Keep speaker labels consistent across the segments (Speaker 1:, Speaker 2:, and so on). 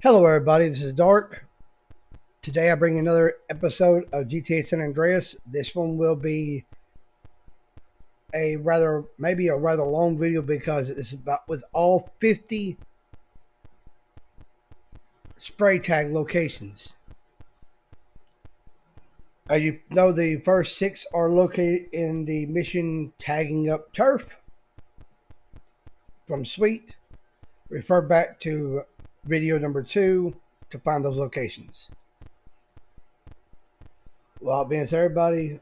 Speaker 1: Hello everybody, this is Dark. Today I bring another episode of GTA San Andreas. This one will be maybe a rather long video because it's about with all 50 spray tag locations. As you know, the first 6 are located in the mission Tagging Up Turf from Suite. Refer back to video number 2 to find those locations. Well, being said, everybody,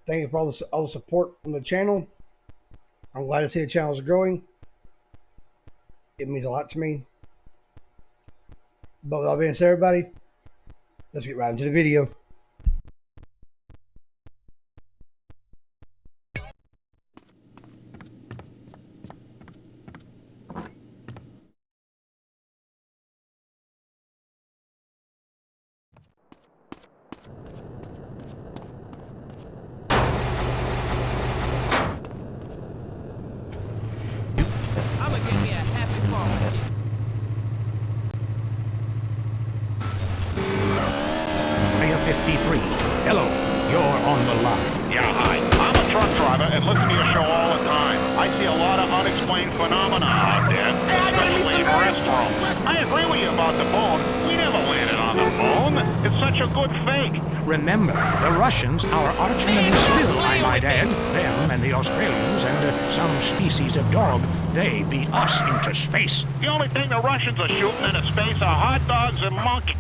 Speaker 1: thank you for all the support from the channel. I'm glad to see the channel is growing. It means a lot to me. But with all being said, everybody, let's get right into the video.
Speaker 2: Hello, you're on the line.
Speaker 3: Yeah, hi. I'm a truck driver and listen to your show all the time. I see a lot of unexplained phenomena out there, especially in restrooms. I agree with you about the moon. We never landed on the moon. It's such a good fake.
Speaker 2: Remember, the Russians, our arch enemies still, I might add. Them and the Australians and some species of dog, they beat us into space.
Speaker 3: The only thing the Russians are shooting into space are hot dogs and monkeys.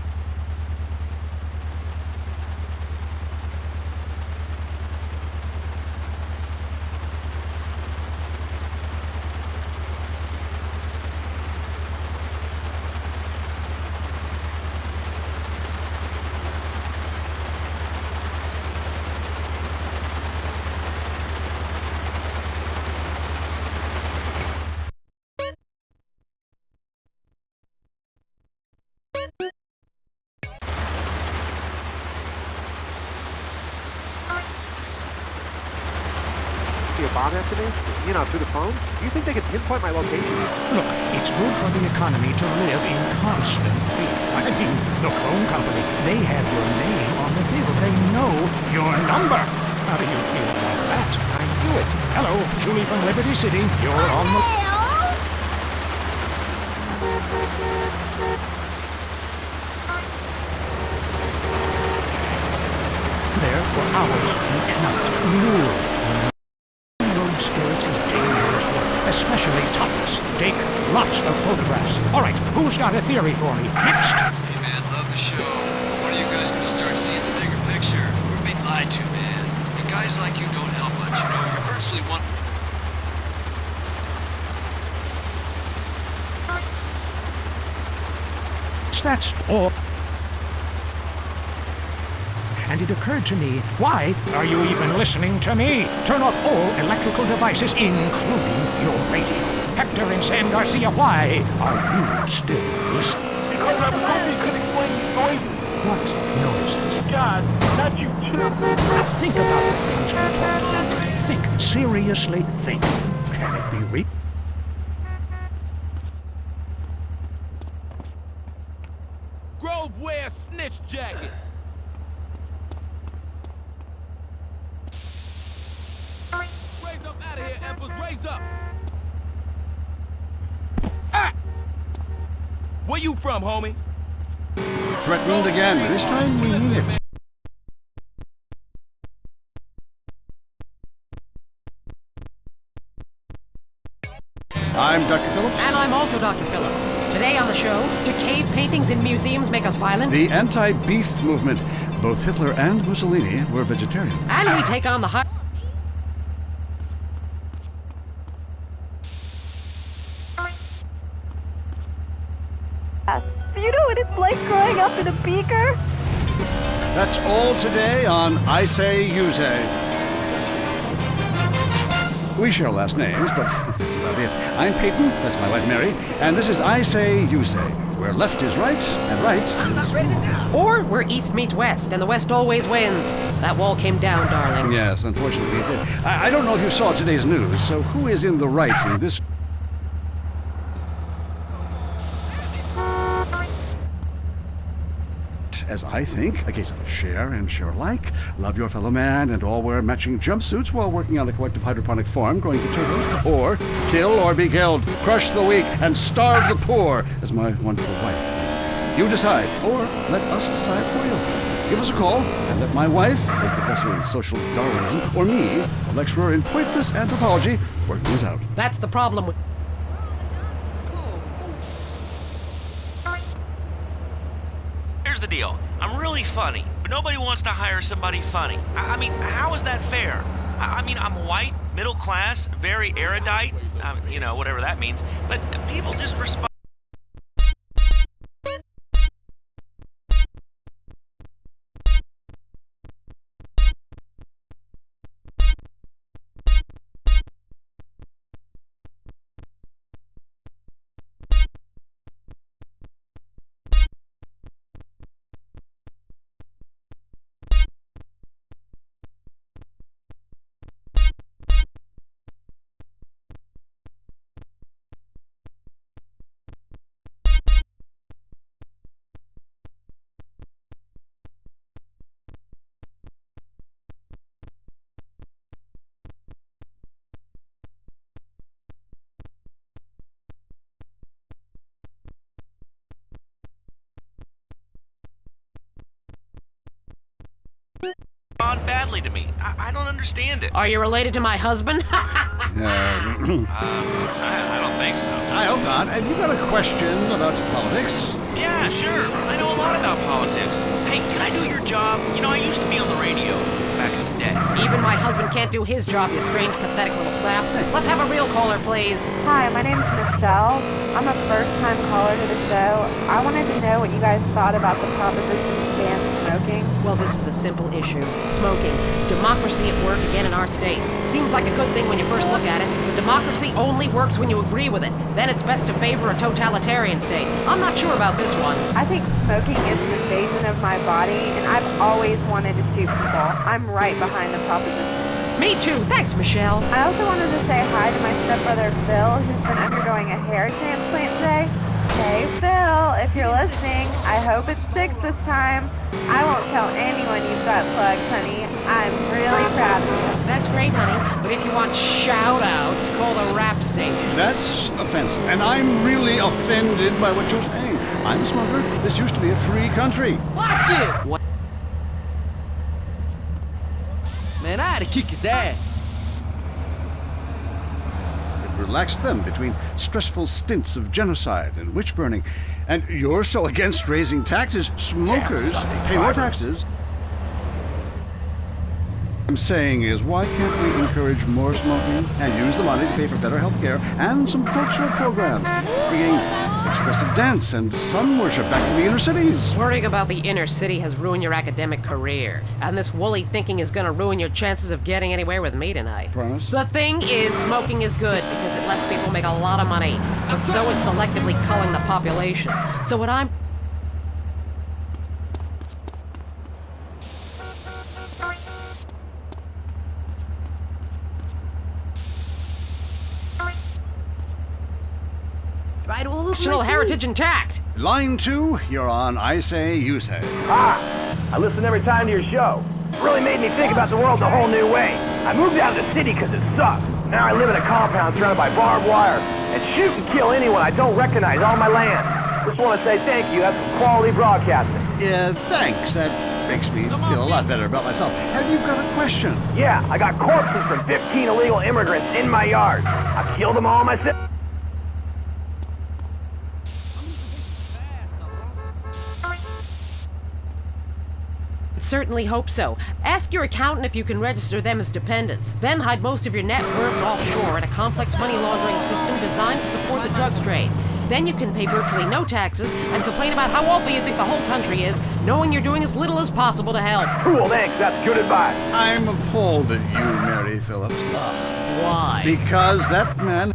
Speaker 4: A bomb estimate? You know, through the phone? Do you think they could pinpoint my location?
Speaker 2: Look, it's good for the economy to live in constant fear. I mean, the phone company, they have your name on the bill. They know your number. How do you feel about that?
Speaker 4: I knew it.
Speaker 2: Hello, Julie from Liberty City. You're on the... There for hours each night. Lured. Spirits is dangerous work, especially topless. Take lots of photographs. All right, who's got a theory for me? Next!
Speaker 5: Hey man, love the show. When are you guys gonna start seeing the bigger picture? We're being lied to, man. And guys like you don't help much, you know, you're virtually one...
Speaker 2: That's all. And it occurred to me, why are you even listening to me? Turn off all electrical devices, including your radio. Hector and Sam Garcia, why are you still listening?
Speaker 3: Because I was hoping you could explain these noises.
Speaker 2: What noises?
Speaker 3: God, not you too.
Speaker 2: Think about the things we talked about. Think, seriously think. Can it be real?
Speaker 6: Grove wear snitch jackets. Raise up out of here, Empress. Raise up. Ah! Where you from, homie?
Speaker 7: Threatened again. This time we mean it. I'm Dr. Phillips.
Speaker 8: And I'm also Dr. Phillips. Today on the show, do cave paintings in museums make us violent?
Speaker 7: The anti-beef movement. Both Hitler and Mussolini were vegetarian.
Speaker 8: And we take on the high...
Speaker 9: Do you know what it's like growing up in a beaker?
Speaker 7: That's all today on I Say You Say. We share last names, but that's about it. I'm Peyton, that's my wife Mary, and this is I Say You Say, where left is right and right is wrong.
Speaker 8: Or we're east meets west, and the west always wins. That wall came down, darling.
Speaker 7: Yes, unfortunately it did. I don't know if you saw today's news, so who is in the right in this? as I think, a case of share and share alike, love your fellow man, and all wear matching jumpsuits while working on a collective hydroponic farm growing potatoes, or kill or be killed, crush the weak, and starve the poor, as my wonderful wife. You decide, or let us decide for you. Give us a call, and let my wife, a professor in social Darwinism, or me, a lecturer in pointless anthropology, work things out.
Speaker 8: That's the problem with...
Speaker 10: Here's the deal. I'm really funny, but nobody wants to hire somebody funny. I mean, how is that fair? I mean, I'm white, middle class, very erudite, you know, whatever that means, but people just respond. Badly to me. I don't understand it.
Speaker 8: Are you related to my husband?
Speaker 10: I don't think so.
Speaker 7: I hope not. Have you got a question about politics?
Speaker 10: Yeah, sure. I know a lot about politics. Hey, can I do your job? You know, I used to be on the radio back in the day.
Speaker 8: Even my husband can't do his job, you strange, pathetic little sap. Let's have a real caller, please.
Speaker 9: Hi, my name's Michelle. I'm a first-time caller to the show. I wanted to know what you guys thought about the proposition to ban smoking.
Speaker 8: Well, this is a simple issue. Smoking. Democracy at work again in our state. Seems like a good thing when you first look at it, but democracy only works when you agree with it. Then it's best to favor a totalitarian state. I'm not sure about this one.
Speaker 9: I think smoking is an invasion of my body, and I've always wanted to shoot people. I'm right behind the proposition.
Speaker 8: Me too. Thanks, Michelle.
Speaker 9: I also wanted to say hi to my stepbrother Phil, who's been undergoing a hair transplant today. Hey Phil, if you're listening, I hope it sticks this time. I won't tell anyone you've got plugs, honey. I'm really proud of you.
Speaker 8: That's great, honey. But if you want shout-outs, call the rap station.
Speaker 7: That's offensive, and I'm really offended by what you're saying. I'm a smoker. This used to be a free country.
Speaker 6: Watch it!
Speaker 8: What?
Speaker 6: Man, I had to kick his ass.
Speaker 7: It relaxed them between stressful stints of genocide and witch burning. And you're so against raising taxes, smokers pay more taxes. I'm saying is, why can't we encourage more smoking and use the money to pay for better health care and some cultural programs, bringing expressive dance and sun worship back to the inner cities?
Speaker 8: Worrying about the inner city has ruined your academic career, and this woolly thinking is gonna ruin your chances of getting anywhere with me tonight.
Speaker 7: Promise?
Speaker 8: The thing is, smoking is good because it lets people make a lot of money, but so is selectively culling the population. So what I'm... National heritage intact.
Speaker 7: Line 2, you're on I Say, You Say.
Speaker 11: I listen every time to your show. It really made me think about the world in a whole new way. I moved out of the city because it sucks. Now I live in a compound surrounded by barbed wire and shoot and kill anyone I don't recognize on my land. Just want to say thank you. That's some quality broadcasting.
Speaker 7: Yeah, thanks. That makes me feel a lot better about myself. Have you got a question?
Speaker 11: Yeah, I got corpses from 15 illegal immigrants in my yard. I killed them all myself.
Speaker 8: Certainly hope so. Ask your accountant if you can register them as dependents. Then hide most of your net worth offshore in a complex money laundering system designed to support the drugs trade. Then you can pay virtually no taxes and complain about how wealthy you think the whole country is, knowing you're doing as little as possible to help.
Speaker 11: Cool, thanks. That's good advice.
Speaker 7: I'm appalled at you, Mary Phillips.
Speaker 8: Why?
Speaker 7: Because that man...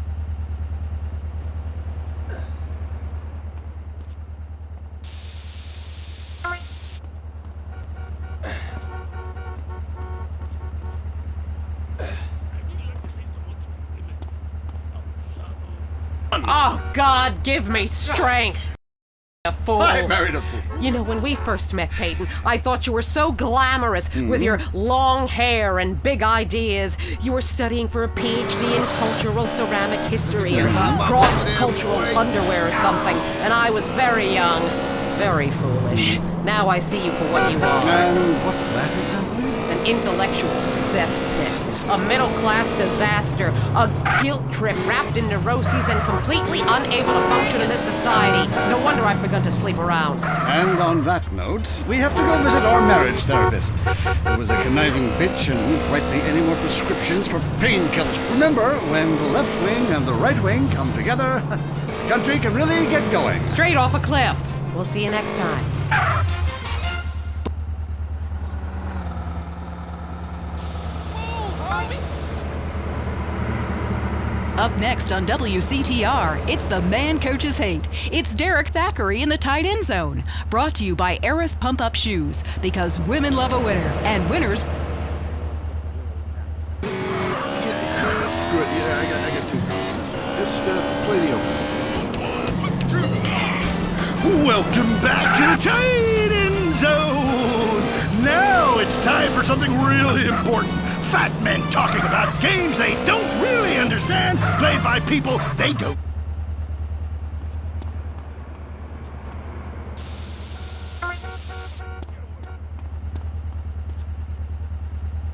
Speaker 8: Oh, God, give me strength! A fool.
Speaker 7: I married a fool.
Speaker 8: You know, when we first met, Peyton, I thought you were so glamorous with your long hair and big ideas. You were studying for a PhD in cultural ceramic history or cross-cultural underwear or something, and I was very young, very foolish. Now I see you for what you are.
Speaker 7: And what's that exactly?
Speaker 8: An intellectual cesspit. A middle-class disaster, a guilt trip wrapped in neuroses and completely unable to function in this society. No wonder I've begun to sleep around.
Speaker 7: And on that note, we have to go visit our marriage therapist. It was a conniving bitch and won't write me any more prescriptions for painkillers. Remember, when the left wing and the right wing come together, the country can really get going.
Speaker 8: Straight off a cliff. We'll see you next time.
Speaker 12: Up next on WCTR, it's The Man Coaches Hate. It's Derek Thackeray in the tight end zone. Brought to you by Eris Pump Up Shoes, because women love a winner, and winners...
Speaker 13: Screw it. Yeah, I got two. Just play the opening. Welcome back to the tight end zone. Now it's time for something really important. Fat men talking about games they don't really understand, played by people they don't.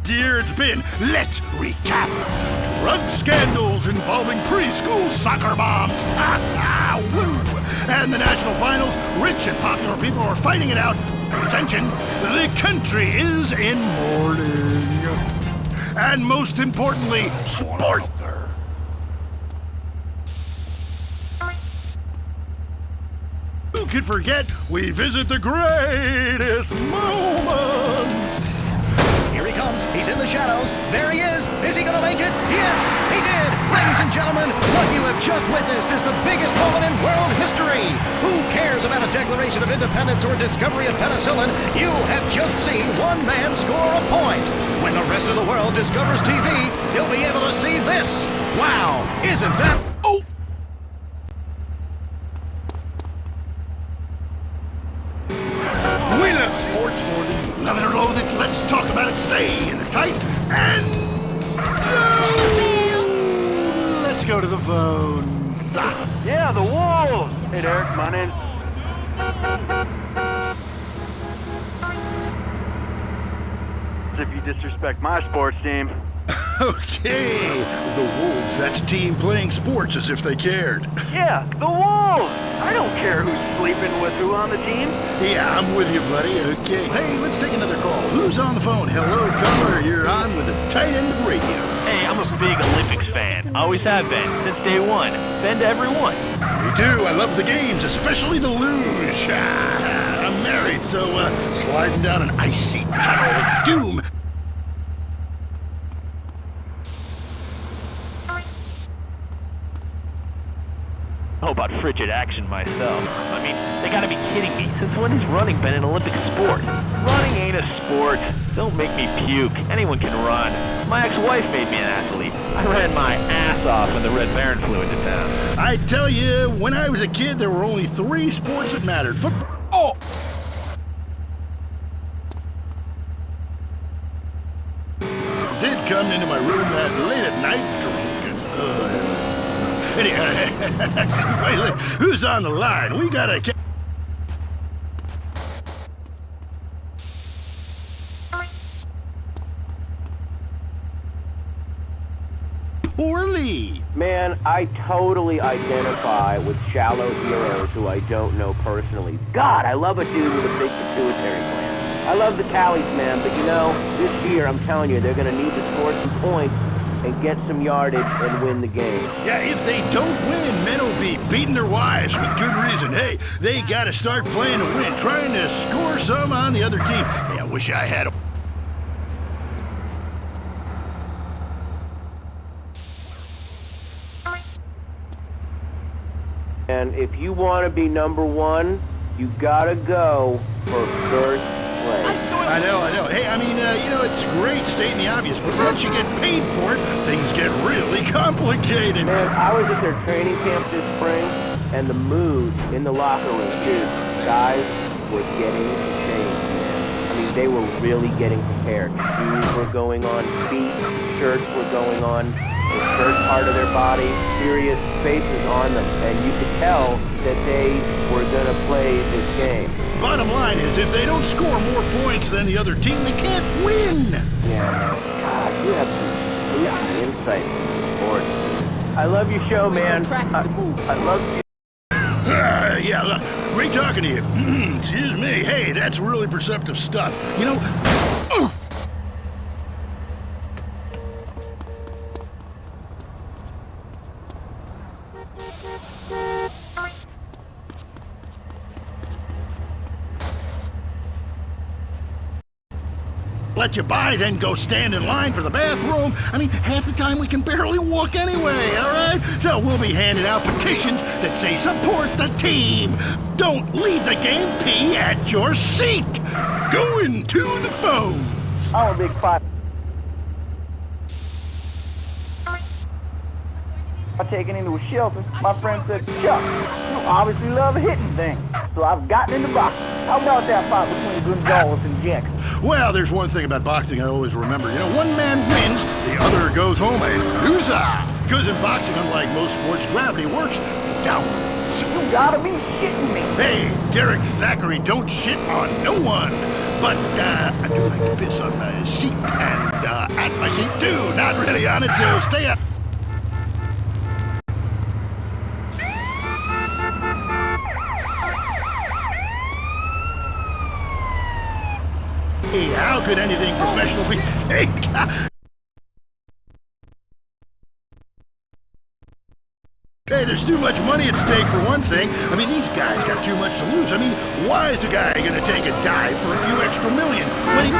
Speaker 13: Dear, it's been, let's recap. Drug scandals involving preschool soccer moms. Woo! And the national finals, rich and popular people are fighting it out. Attention, the country is in mourning. And most importantly, sport. Who could forget we visit the greatest moments?
Speaker 2: Here he comes. He's in the shadows. There he is. Is he going to make it? Yes, he did. Ladies and gentlemen, what you have just witnessed is the biggest moment in world history. Who cares about a Declaration of Independence or discovery of penicillin? You have just seen one man score a point. When the rest of the world discovers TV, he'll be able to see this. Wow, isn't that... Oh!
Speaker 13: We love sports more than love it or loathe it. Let's talk about it. Stay in the tight and let's go to the phones.
Speaker 11: Yeah, the Wolves. Hey, Derek, come on in. If you disrespect my sports team.
Speaker 13: Okay, the Wolves. That's team playing sports as if they cared.
Speaker 11: Yeah, the Wolves. I don't care who's sleeping with who on the team.
Speaker 13: Yeah, I'm with you, buddy. Okay. Hey, let's take another call. Who's on the phone? Hello, caller. You're on with the tight end of radio.
Speaker 14: Hey, I'm a big Olympics fan. Always have been, since day one. Been to every one.
Speaker 13: Me too. I love the games, especially the luge. I'm married, so sliding down an icy tunnel of doom.
Speaker 14: Oh, about frigid action myself. I mean, they gotta be kidding me. Since when has running been an Olympic sport? Running ain't a sport. Don't make me puke. Anyone can run. My ex-wife made me an athlete. I ran my ass off when the Red Baron flew into town.
Speaker 13: I tell you, when I was a kid, there were only 3 sports that mattered. Football. Oh! Did come into my room that late at night drunk and anyway, who's on the line? We gotta... Poorly.
Speaker 11: Man, I totally identify with shallow heroes who I don't know personally. God, I love a dude with a big pituitary gland. I love the tallies, man, but you know, this year, I'm telling you, they're gonna need to score some points and get some yardage and win the game.
Speaker 13: Yeah, if they don't win, men will be beating their wives with good reason. Hey, they gotta start playing to win, trying to score some on the other team. Hey, I wish I had a...
Speaker 11: And if you want to be number 1, you gotta go for first place.
Speaker 13: I know. Hey, I mean, you know, it's great stating the obvious, but once you get paid for it, things get really complicated.
Speaker 11: Man, I was at their training camp this spring. and the mood in the locker room, dude, guys were getting changed, man. I mean, they were really getting prepared. Shoes were going on, feet, shirts were going on, the shirt part of their body, serious faces on them, and you could tell that they were going to play this game.
Speaker 13: Bottom line is, if they don't score more points than the other team, they can't win.
Speaker 11: Yeah, man. God, you have some spooky insight into sports. I love your show, man. I love you.
Speaker 13: Yeah, look, great talking to you. Excuse me. Hey, that's really perceptive stuff. You know... Let you buy, then go stand in line for the bathroom. I mean, half the time we can barely walk anyway, all right? So we'll be handing out petitions that say support the team. Don't leave the game pee at your seat. Go into the phones.
Speaker 11: I'm a big five. I taken into a shelter. My friend said, Chuck, you obviously love hitting things. So I've gotten into boxing. How about that fight between Gonzalez and Jackson?
Speaker 13: Well, there's one thing about boxing I always remember. You know, one man wins, the other goes home a loser. Because in boxing, unlike most sports, gravity works downwards.
Speaker 11: You gotta be shitting me.
Speaker 13: Hey, Derek Thackeray, don't shit on no one. But I do like to piss on my seat and at my seat too. Not really on it, so stay up. Hey, how could anything professional be fake? Hey, there's too much money at stake for one thing. I mean, these guys got too much to lose. I mean, why is a guy gonna take a dive for a few extra million when he...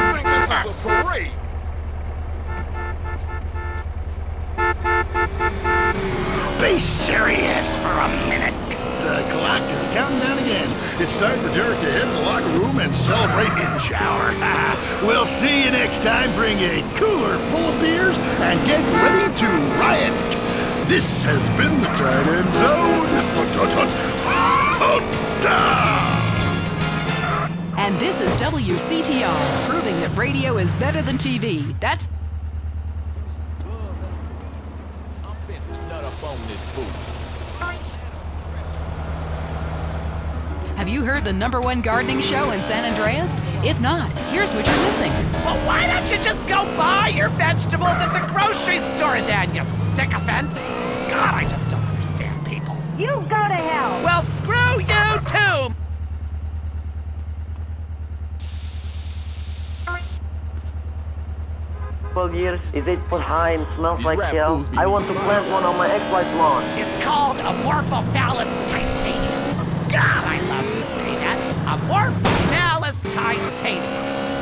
Speaker 13: Be serious for a minute. The clock is counting down again. It's time for Derek to head to the locker room and celebrate in the shower. We'll see you next time. Bring a cooler full of beers and get ready to riot. This has been the Tight End Zone.
Speaker 12: And this is WCTR, proving that radio is better than TV. That's... Have you heard the #1 gardening show in San Andreas? If not, here's what you're missing.
Speaker 2: Well, why don't you just go buy your vegetables at the grocery store then, you sycophant? God, I just don't understand people.
Speaker 9: You go to hell.
Speaker 2: Well, screw you too!
Speaker 11: 12 years, is 8 foot high and smells like hell. I want to plant one on my ex-wife's lawn.
Speaker 2: It's called Amorphophallus titanium. God, I love to say that. Amorphophallus titanium.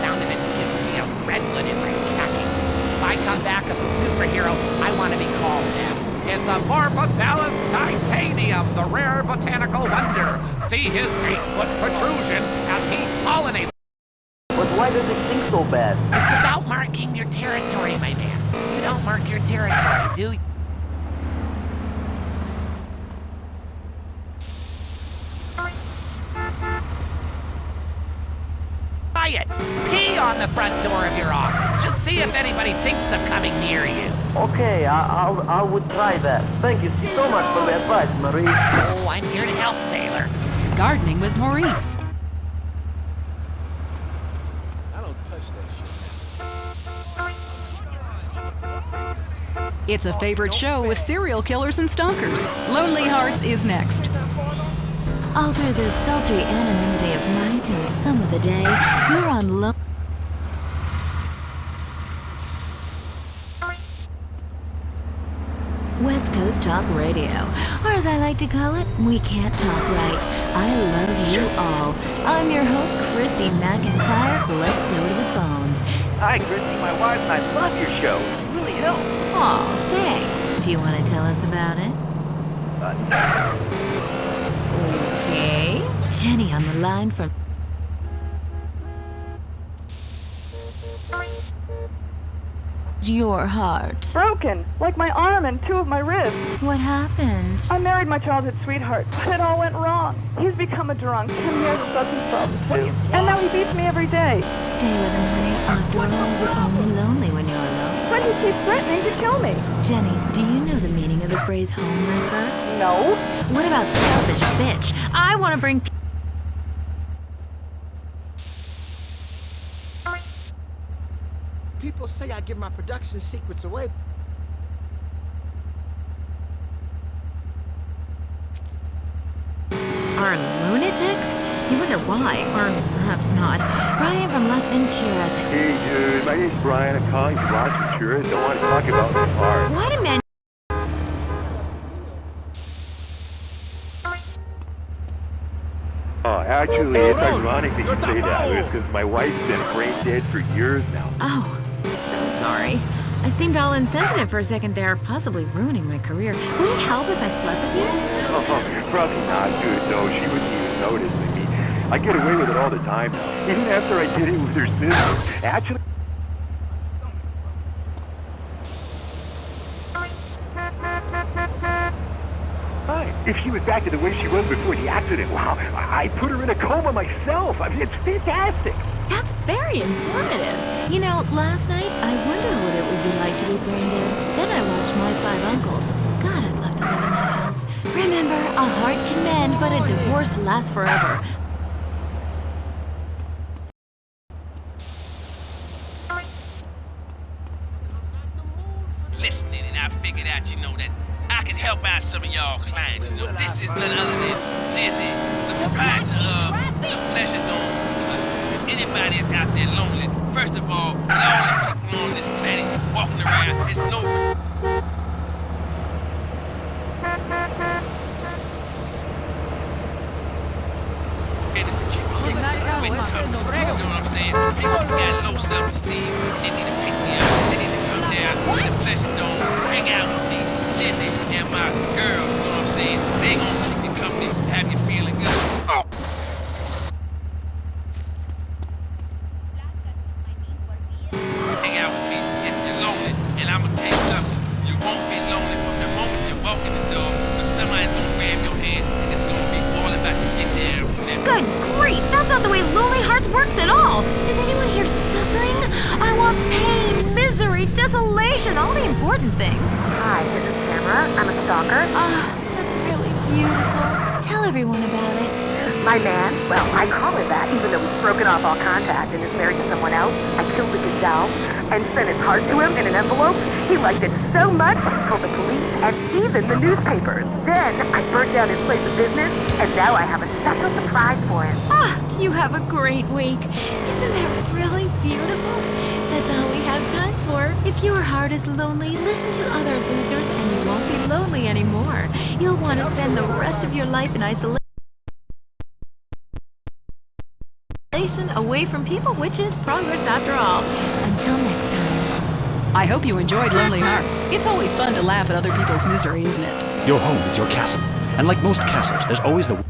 Speaker 2: Sound of it gives me a redwood in my khakis. If I come back as a superhero, I want to be called that. It's Amorphophallus titanium, the rare botanical wonder. See his 8-foot protrusion as he pollinates.
Speaker 11: But why does it stink so bad?
Speaker 2: It's about marking your territory, my man. You don't mark your territory, do you? Try it. Pee on the front door of your office. Just see if anybody thinks of coming near you.
Speaker 11: Okay, I would try that. Thank you so much for the advice, Maurice.
Speaker 2: Oh, I'm here to help, sailor.
Speaker 12: Gardening with Maurice. It's a favorite show with serial killers and stalkers. Lonely Hearts is next.
Speaker 15: All through the sultry anonymity of night and some of the day, you're on West Coast Talk Radio, or as I like to call it, We Can't Talk Right. I love you all. I'm your host, Christy McIntyre. Let's go to the phones.
Speaker 11: Hi, Christy, my wife, and I love your show. It really helps.
Speaker 15: Aw, thanks. Do you want to tell us about it? Okay. Jenny on the line from... your heart?
Speaker 9: Broken, like my arm and 2 of my ribs.
Speaker 15: What happened?
Speaker 9: I married my childhood sweetheart, but it all went wrong. He's become a drunk, and he has a substance problem too. And now he beats me every day.
Speaker 15: Stay with him, honey. After all, you're only lonely when you're alone.
Speaker 9: But he keeps threatening to kill me.
Speaker 15: Jenny, do you know the meaning of the phrase homewrecker?
Speaker 9: No.
Speaker 15: What about selfish bitch? I want to bring...
Speaker 16: People say I give my production secrets away.
Speaker 15: Are lunatics? You wonder why, or perhaps not. Brian from Las Venturas.
Speaker 4: Hey, dude, my name's Brian. I'm calling from Las Venturas. Don't want to talk about the car.
Speaker 15: Why do men...
Speaker 4: Oh, actually, it's ironic that you say that. It's because my wife's been brain dead for years now.
Speaker 15: Oh, so sorry. I seemed all insensitive for a second there, possibly ruining my career. Would it help if I slept with you?
Speaker 4: Oh, probably not, dude. No, she wouldn't even notice. I mean, I get away with it all the time now. Even after I did it with her sister. Actually... If she was back to the way she was before the accident, wow, I put her in a coma myself. I mean, it's fantastic.
Speaker 15: That's very informative. You know, last night, I wondered what it would be like to be brain dead. Then I watched My 5 Uncles. God, I'd love to live in that house. Remember, a heart can mend, but a divorce lasts forever.
Speaker 10: Listening, and I figured out, you know, that I can help out some of y'all clients. You know, this is none other than Jizzy, the proprietor of the Pleasure Domes Club. If anybody is out there lonely, first of all, with all the people on this planet walking around, it's no... You know what I'm saying? People who got low self-esteem, they need to pick me up. They need to come down to the Pleasure Dome, hang out with me, Jizzy, and my girls, you know what I'm saying? They gonna keep you company, have you feeling good. Oh. Hang out with me if you're lonely, and I'm gonna tell you something. You won't be lonely from the moment you walk in the door, but somebody's gonna grab your hand, and it's gonna be all about to get there.
Speaker 15: Good grief! That's not the way Lonely Hearts works at all! Is anyone here suffering? I want pain, misery, desolation, all the important things.
Speaker 9: Hi, this is Tamara. I'm a stalker.
Speaker 15: That's really beautiful. Tell everyone about it.
Speaker 9: My man, well, I call it that, even though he's broken off all contact and is married to someone else. I killed the gazelle and sent his heart to him in an envelope. He liked it so much, he told the police and even the newspapers. Then I burnt down his place of business, and now I have a special surprise for him.
Speaker 15: You have a great week. Isn't that really beautiful? That's all we have time for. If your heart is lonely, listen to other losers and you won't be lonely anymore. You'll want to spend the rest of your life in isolation. Away from people, which is progress after all. Until next time.
Speaker 12: I hope you enjoyed Lonely Hearts. It's always fun to laugh at other people's misery, isn't it?
Speaker 2: Your home is your castle. And like most castles, there's always the...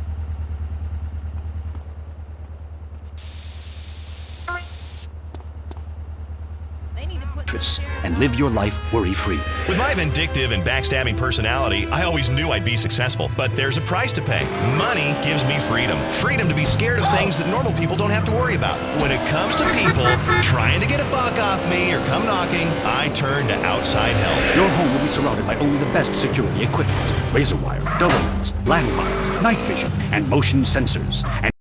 Speaker 2: and live your life worry-free.
Speaker 17: With my vindictive and backstabbing personality, I always knew I'd be successful. But there's a price to pay. Money gives me freedom. Freedom to be scared of things that normal people don't have to worry about. When it comes to people trying to get a buck off me or come knocking, I turn to outside help.
Speaker 2: Your home will be surrounded by only the best security equipment. Razor wire, double lens, landmines, night vision, and motion sensors. And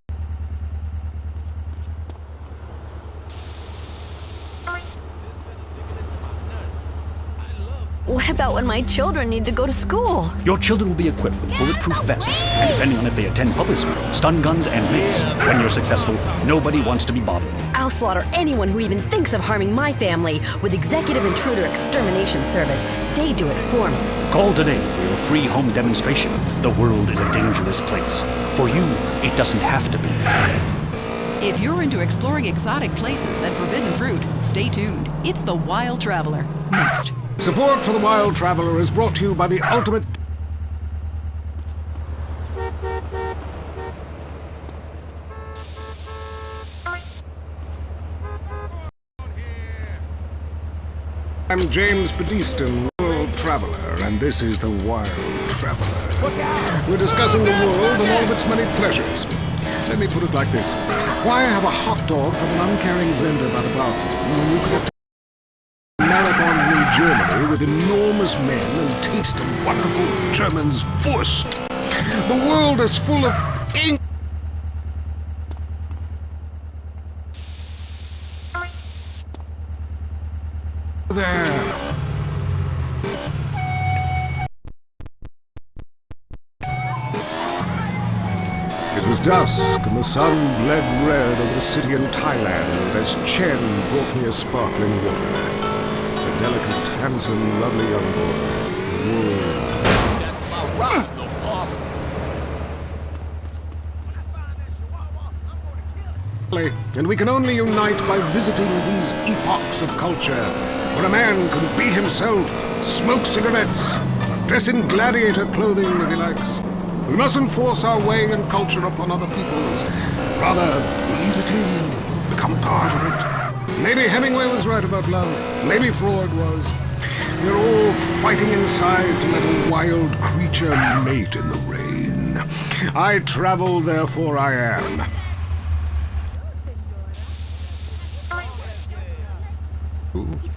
Speaker 18: what about when my children need to go to school?
Speaker 2: your children will be equipped with bulletproof vests, and depending on if they attend public school, stun guns and mace. When you're successful, nobody wants to be bothered.
Speaker 18: I'll slaughter anyone who even thinks of harming my family with Executive Intruder Extermination Service. They do it for me.
Speaker 2: Call today for your free home demonstration. The world is a dangerous place. For you, it doesn't have to be.
Speaker 12: If you're into exploring exotic places and forbidden fruit, stay tuned. It's The Wild Traveler. Next.
Speaker 7: Support for The Wild Traveler is brought to you by the ultimate...
Speaker 2: I'm James Badiston, World Traveler, and this is the Wild Traveler. We're discussing the world and all of its many pleasures. Let me put it like this. Why have a hot dog from an uncaring vendor by the bathroom when you could have marathon in Germany with enormous men and taste of wonderful German's Wurst? The world is full of ink. There. It was dusk, and the sun bled red over the city in Thailand as Chen brought me a sparkling water. A delicate, handsome, lovely young boy. And we can only unite by visiting these epochs of culture, where a man can be himself, smoke cigarettes, dress in gladiator clothing if he likes. We mustn't force our way and culture upon other people's. Rather, breathe it in, become part of it. Maybe Hemingway was right about love. Maybe Freud was. We're all fighting inside to let a wild creature mate in the rain. I travel, therefore I am.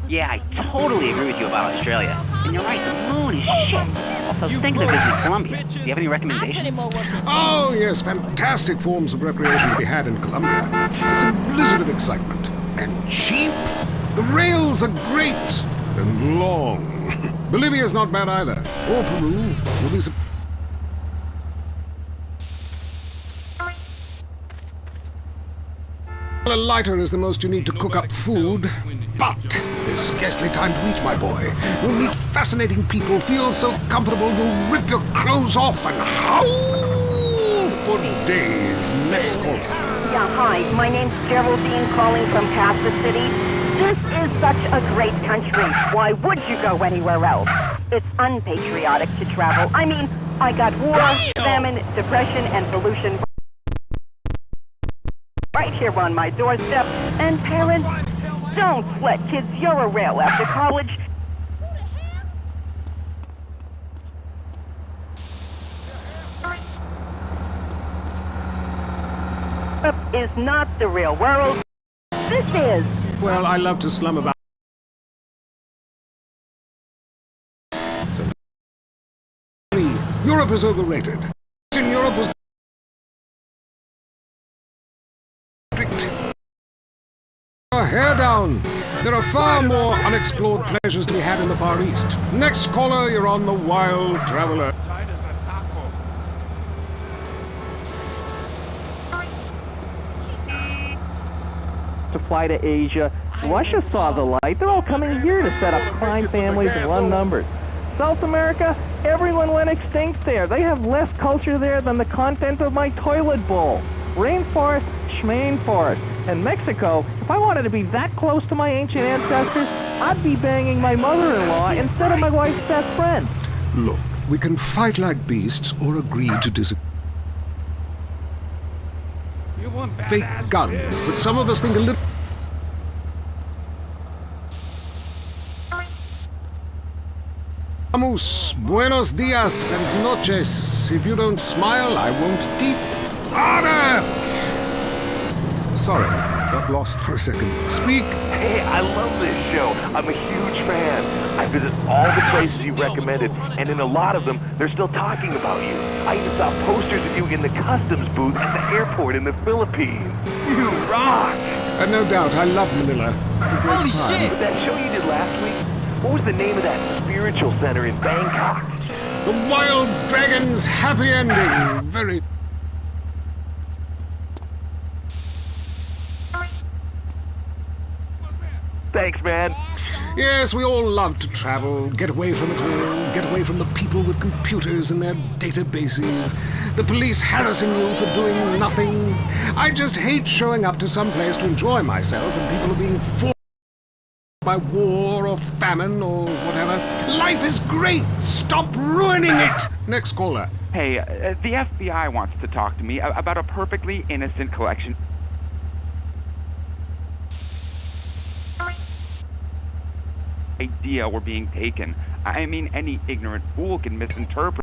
Speaker 19: Yeah, I totally agree with you about Australia. And you're right, the moon is shit. Also, thinking of visiting Colombia. Do you have any recommendations?
Speaker 2: Oh, yes, fantastic forms of recreation to be had in Colombia. It's a blizzard of excitement. And cheap. The rails are great. And long. Bolivia's not bad either. Or Peru. You'll be a lighter is the most you need to cook up food. But there's scarcely time to eat, my boy. You'll meet fascinating people, feel so comfortable you'll rip your clothes off and howl for days. Next caller.
Speaker 20: Yeah, hi. My name's Geraldine, calling from Kansas City. This is such a great country. Why would you go anywhere else? It's unpatriotic to travel. I mean, I got war, famine, depression, and pollution right here on my doorstep. And parents, don't let kids Euro-rail after college. Is not the real world. This is.
Speaker 2: Well, I love to slum about. So, Europe is overrated. In Europe was hair down. There are far more unexplored pleasures to be had in the Far East. Next caller, you're on the Wild Traveler.
Speaker 14: To fly to Asia. Russia saw the light. They're all coming here to set up crime families and run numbers. South America, everyone went extinct there. They have less culture there than the content of my toilet bowl. Rainforest, schmain forest. And Mexico, if I wanted to be that close to my ancient ancestors, I'd be banging my mother-in-law instead of my wife's best friend.
Speaker 2: Look, we can fight like beasts or agree to disagree. Fake guns, but some of us think a little. Vamos, buenos dias and noches. If you don't smile, I won't deep. Order! Sorry, got lost for a second. Speak.
Speaker 4: Hey, I love this show. I'm a huge fan. I visit all the places you recommended, and in a lot of them, they're still talking about you. I even saw posters of you in the customs booth at the airport in the Philippines. You rock!
Speaker 2: No doubt, I love Manila.
Speaker 4: Holy shit! That show you did last week? What was the name of that spiritual center in Bangkok?
Speaker 2: The Wild Dragon's Happy Ending. Very...
Speaker 4: Thanks, man.
Speaker 2: Yes, we all love to travel, get away from it all, get away from the people with computers and their databases, the police harassing you for doing nothing. I just hate showing up to some place to enjoy myself and people are being forced by war or famine or whatever. Life is great! Stop ruining it! Next caller.
Speaker 21: Hey, the FBI wants to talk to me about a perfectly innocent collection. idea we're being taken. I mean, any ignorant fool can misinterpret.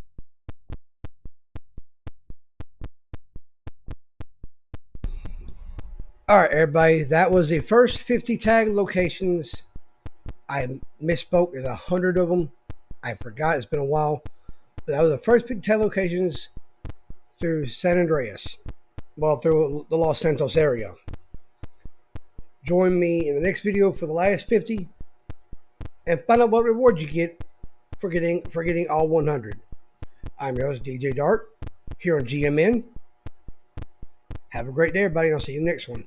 Speaker 1: Alright, everybody, that was the first 50 tag locations. I misspoke, there's 100 of them. I forgot, it's been a while. But that was the first 50 tag locations through San Andreas. Well, through the Los Santos area. Join me in the next video for the last 50 and find out what reward you get for getting all 100. I'm your host, DJ Dart, here on GMN. Have a great day, everybody, and I'll see you in the next one.